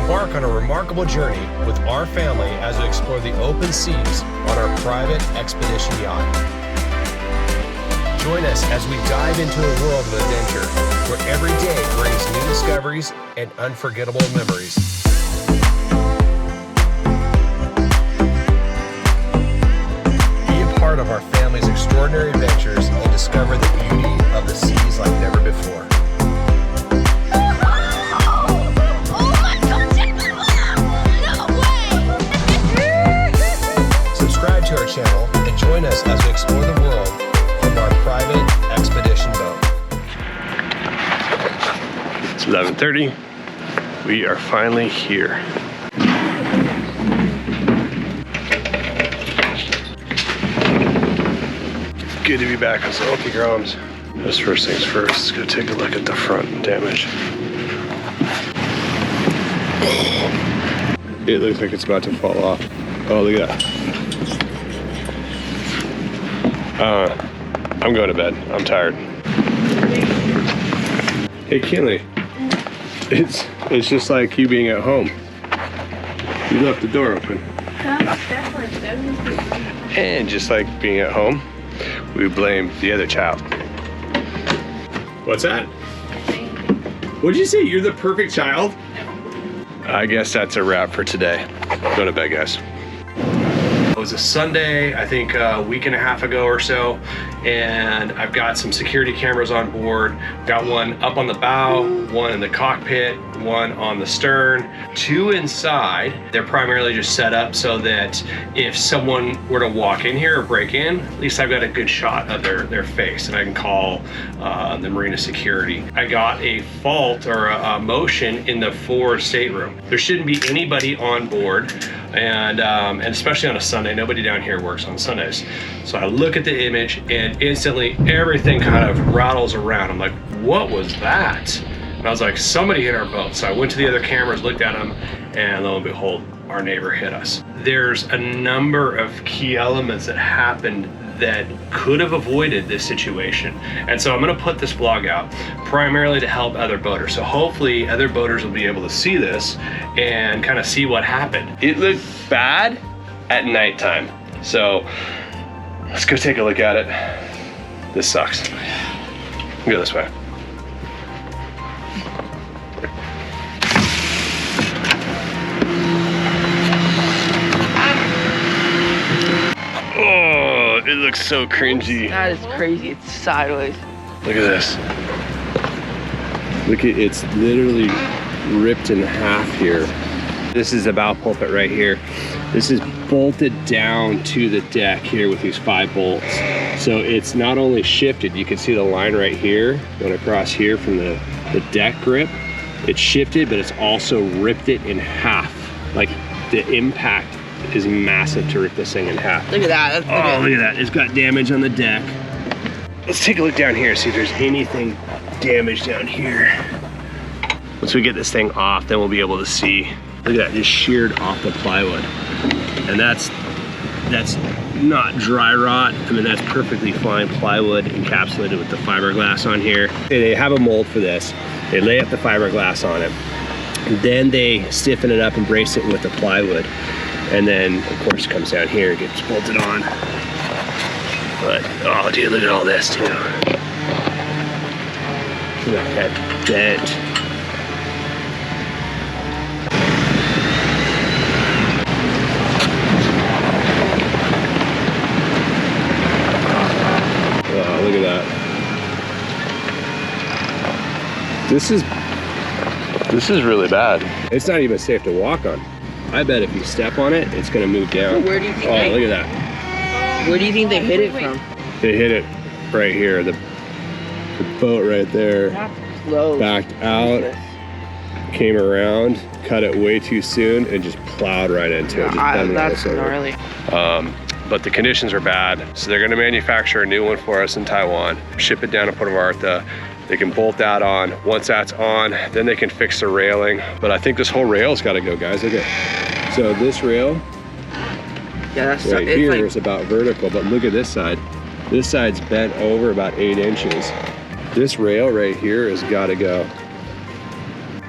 embark on a remarkable journey with our family as we explore the open seas on our private expedition yacht. Join us as we dive into a world of adventure where every day brings new discoveries and unforgettable memories. Be a part of our family's extraordinary adventures and discover the beauty of the seas like never before. Subscribe to our channel and join us as we explore the world from our private expedition boat. It's 11:30. We are finally here. Good to be back on some Okie Groms. Just first things first, let's go take a look at the front damage. It looks like it's about to fall off. Oh, look at that. I'm going to bed. I'm tired. Hey, Kinley. It's just like you being at home. You left the door open. And just like being at home, we blame the other child. What's that? What'd you say? You're the perfect child? I guess that's a wrap for today. Go to bed, guys. It was a Sunday, I think a week and a half ago or so, and I've got some security cameras on board. Got one up on the bow, one in the cockpit, one on the stern, two inside. They're primarily just set up so that if someone were to walk in here or break in, at least I've got a good shot of their face and I can call the marina security. I got a fault or a motion in the forward stateroom. There shouldn't be anybody on board, and especially on a Sunday, nobody down here works on Sundays. So I look at the image and instantly everything kind of rattles around. I'm like, what was that? And I was like, somebody hit our boat. So I went to the other cameras, looked at them, and lo and behold, our neighbor hit us. There's a number of key elements that happened that could have avoided this situation. And so I'm gonna put this vlog out primarily to help other boaters. So hopefully other boaters will be able to see this and kind of see what happened. It looked bad at nighttime. So let's go take a look at it. This sucks. Go this way. Oh, it looks so cringy. That is crazy. It's sideways. Look at this. Look at, it's literally ripped in half here. This is the bow pulpit right here. This is bolted down to the deck here with these 5 bolts. So it's not only shifted, you can see the line right here, going across here from the deck grip. It's shifted, but it's also ripped it in half. Like the impact is massive to rip this thing in half. Look at that. Look at that. It's got damage on the deck. Let's take a look down here, see if there's anything damaged down here. Once we get this thing off, then we'll be able to see. Look at that, just sheared off the plywood. And that's not dry rot. I mean, that's perfectly fine plywood encapsulated with the fiberglass on here. They have a mold for this. They lay up the fiberglass on it. Then they stiffen it up and brace it with the plywood. And then, of course, it comes down here and gets bolted on. But, oh, dude, look at all this, too. Look at that dent. Oh, look at that. This is really bad. It's not even safe to walk on. I bet if you step on it, it's gonna move down. So where do you think look at that. Where do you think they hit it from? They hit it right here. The boat right there backed out, came around, cut it way too soon, and just plowed right into it. That's gnarly. But the conditions are bad, so they're gonna manufacture a new one for us in Taiwan, ship it down to Puerto Vallarta. They can bolt that on. Once that's on, then they can fix the railing. But I think this whole rail's gotta go, guys. Look at, so this rail right here is about vertical, but look at this side. This side's bent over about 8 inches. This rail right here has gotta go.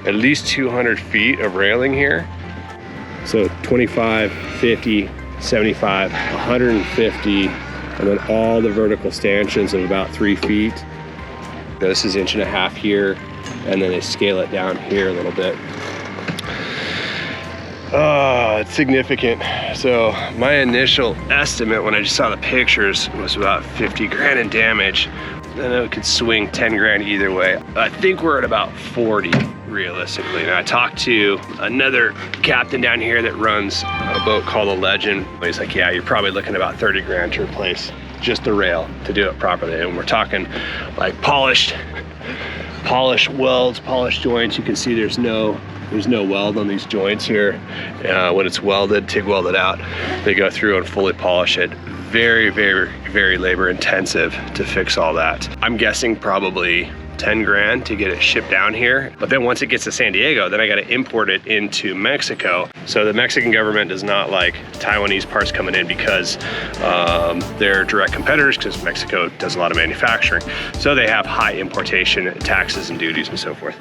at least 200 feet of railing here. So 25, 50, 75, 150, and then all the vertical stanchions of about 3 feet. This is 1.5 inches here, and then they scale it down here a little bit. Oh, it's significant. So my initial estimate when I just saw the pictures was about 50 grand in damage. Then it could swing 10 grand either way. I think we're at about 40 realistically. And I talked to another captain down here that runs a boat called the Legend. He's like, yeah, you're probably looking at about 30 grand to replace just the rail to do it properly. And we're talking like polished welds, polished joints. You can see there's no weld on these joints here. When it's welded, TIG welded out, they go through and fully polish it. Very, very, very labor intensive to fix all that. I'm guessing probably 10 grand to get it shipped down here. But then once it gets to San Diego, then I got to import it into Mexico. So the Mexican government does not like Taiwanese parts coming in because they're direct competitors, because Mexico does a lot of manufacturing. So they have high importation taxes and duties and so forth.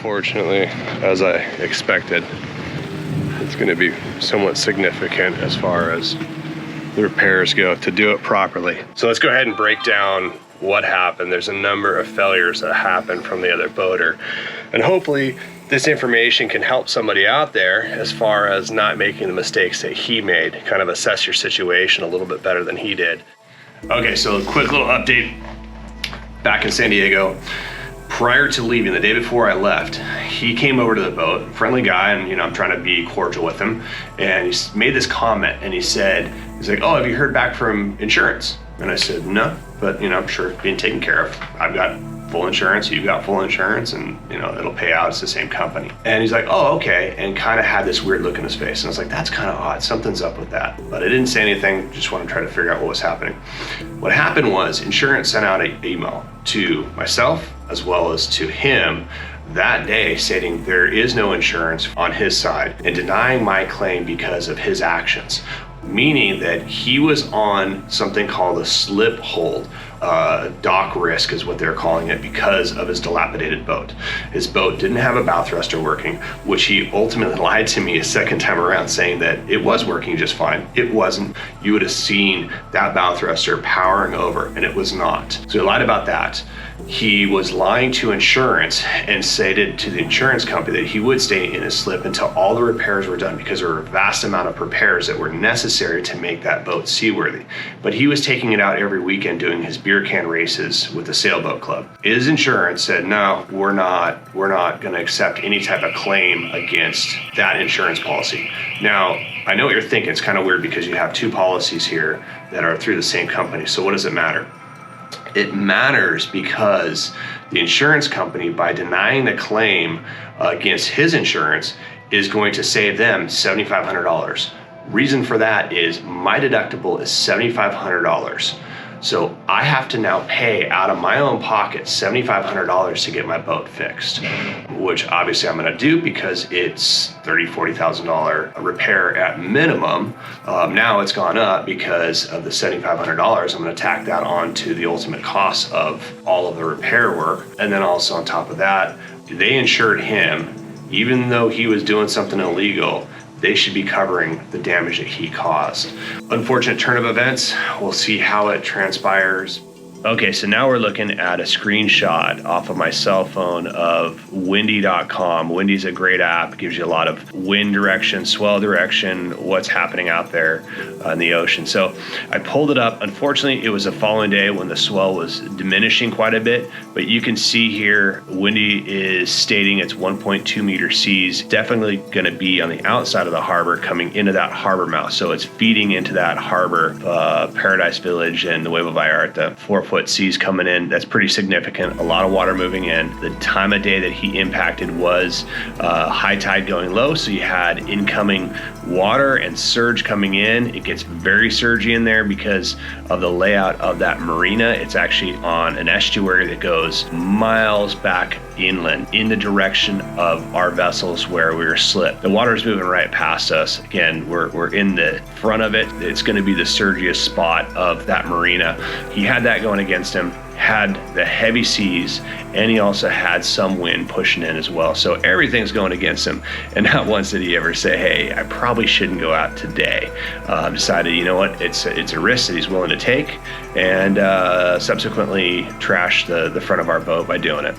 Fortunately, as I expected, it's going to be somewhat significant as far as the repairs go to do it properly. So let's go ahead and break down what happened. There's a number of failures that happened from the other boater, and hopefully this information can help somebody out there as far as not making the mistakes that he made, kind of assess your situation a little bit better than he did. Okay, so a quick little update back in San Diego. Prior to leaving, the day before I left, he came over to the boat, friendly guy, and I'm trying to be cordial with him. And he made this comment, and he's like, oh, have you heard back from insurance? And I said, no, but I'm sure it's being taken care of. I've got full insurance, you've got full insurance, and it'll pay out. It's the same company. And he's like, oh, okay, and kind of had this weird look in his face. And I was like, that's kind of odd, something's up with that. But I didn't say anything, just want to try to figure out what was happening. What happened was insurance sent out an email to myself as well as to him that day stating there is no insurance on his side and denying my claim because of his actions, meaning that he was on something called a slip hold. Dock risk is what they're calling it because of his dilapidated boat. His boat didn't have a bow thruster working, which he ultimately lied to me a second time around saying that it was working just fine. It wasn't. You would have seen that bow thruster powering over, and it was not. So he lied about that. He was lying to insurance and stated to the insurance company that he would stay in his slip until all the repairs were done, because there were a vast amount of repairs that were necessary to make that boat seaworthy. But he was taking it out every weekend doing his beer can races with the sailboat club. His insurance said, no, we're not going to accept any type of claim against that insurance policy. Now, I know what you're thinking. It's kind of weird because you have two policies here that are through the same company. So what does it matter? It matters because the insurance company, by denying the claim against his insurance, is going to save them $7,500. Reason for that is my deductible is $7,500. So I have to now pay out of my own pocket $7,500 to get my boat fixed, which obviously I'm going to do because it's $30,000, $40,000 repair at minimum. Now it's gone up because of the $7,500. I'm going to tack that on to the ultimate cost of all of the repair work. And then also on top of that, they insured him, even though he was doing something illegal. They should be covering the damage that he caused. Unfortunate turn of events. We'll see how it transpires. Okay, so now we're looking at a screenshot off of my cell phone of windy.com. Windy's a great app, gives you a lot of wind direction, swell direction, what's happening out there in the ocean. So I pulled it up. Unfortunately, it was a following day when the swell was diminishing quite a bit, but you can see here, Windy is stating it's 1.2 meter seas, definitely gonna be on the outside of the harbor coming into that harbor mouth. So it's feeding into that harbor, Paradise Village and the Nueva Vallarta, 4-foot seas coming in. That's pretty significant. A lot of water moving in. The time of day that he impacted was high tide going low, so you had incoming water and surge coming in. It gets very surgy in there because of the layout of that marina. It's actually on an estuary that goes miles back inland in the direction of our vessels where we were slipped. The water is moving right past us. Again, we're in the front of it. It's going to be the surgiest spot of that marina. He had that going against him, had the heavy seas, and he also had some wind pushing in as well. So everything's going against him. And not once did he ever say, hey, I probably shouldn't go out today. Decided, you know what, it's a risk that he's willing to take, and subsequently trashed the front of our boat by doing it.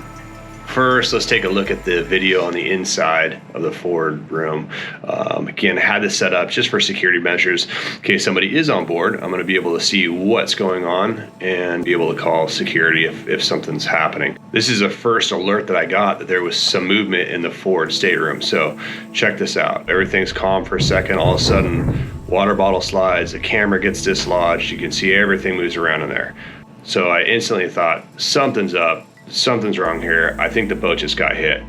First, let's take a look at the video on the inside of the forward room. Again, had this set up just for security measures. In case somebody is on board, I'm going to be able to see what's going on and be able to call security if something's happening. This is a first alert that I got that there was some movement in the forward stateroom. So check this out. Everything's calm for a second. All of a sudden, water bottle slides, the camera gets dislodged. You can see everything moves around in there. So I instantly thought, something's up. Something's wrong here. I think the boat just got hit.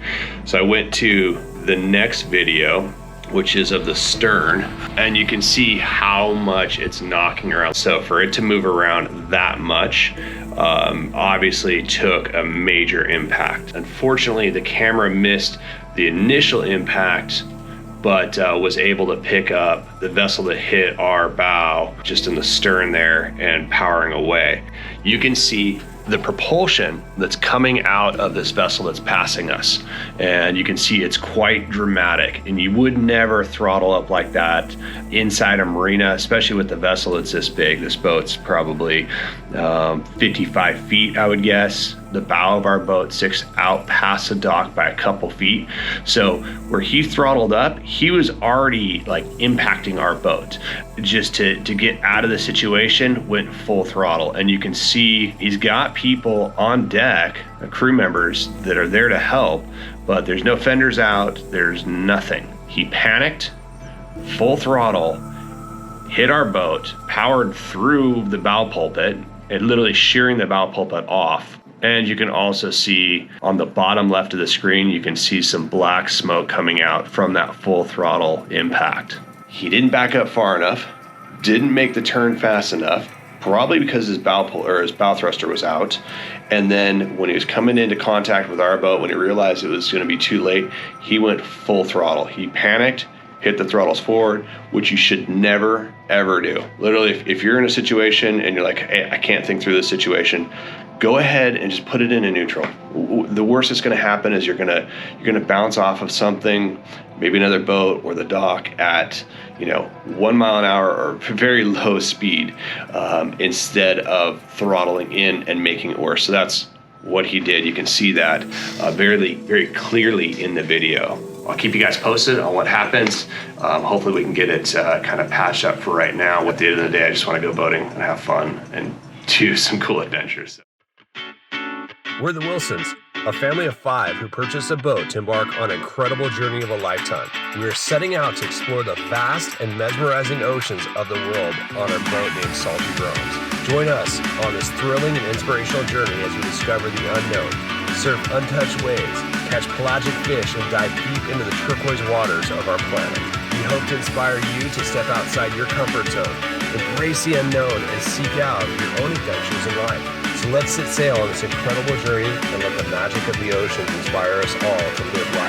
So I went to the next video, which is of the stern, and you can see how much it's knocking around. So for it to move around that much, obviously took a major impact. Unfortunately, the camera missed the initial impact, but was able to pick up the vessel that hit our bow just in the stern there and powering away. You can see the propulsion that's coming out of this vessel that's passing us, and you can see it's quite dramatic, and you would never throttle up like that inside a marina, especially with the vessel that's this big. This boat's probably 55 feet, I would guess. The bow of our boat sticks out past the dock by a couple feet. So where he throttled up, he was already like impacting our boat. Just to get out of the situation, went full throttle. And you can see he's got people on deck, crew members that are there to help, but there's no fenders out, there's nothing. He panicked, full throttle, hit our boat, powered through the bow pulpit, and literally shearing the bow pulpit off. And you can also see on the bottom left of the screen, you can see some black smoke coming out from that full throttle impact. He didn't back up far enough, didn't make the turn fast enough, probably because his bow thruster was out. And then when he was coming into contact with our boat, when he realized it was going to be too late, he went full throttle. He panicked, hit the throttles forward, which you should never, ever do. Literally, if you're in a situation and you're like, hey, I can't think through this situation, go ahead and just put it in a neutral. The worst that's going to happen is you're going to bounce off of something, maybe another boat or the dock at 1 mile an hour or very low speed, instead of throttling in and making it worse. So that's what he did. You can see that very, very clearly in the video. I'll keep you guys posted on what happens. Hopefully we can get it kind of patched up for right now. At the end of the day, I just want to go boating and have fun and do some cool adventures. We're the Wilsons, a family of 5 who purchased a boat to embark on an incredible journey of a lifetime. We are setting out to explore the vast and mesmerizing oceans of the world on our boat named Salty Groms. Join us on this thrilling and inspirational journey as we discover the unknown, surf untouched waves, catch pelagic fish, and dive deep into the turquoise waters of our planet. We hope to inspire you to step outside your comfort zone, embrace the unknown, and seek out your own adventures in life. So let's set sail on this incredible journey and let the magic of the oceans inspire us all to live life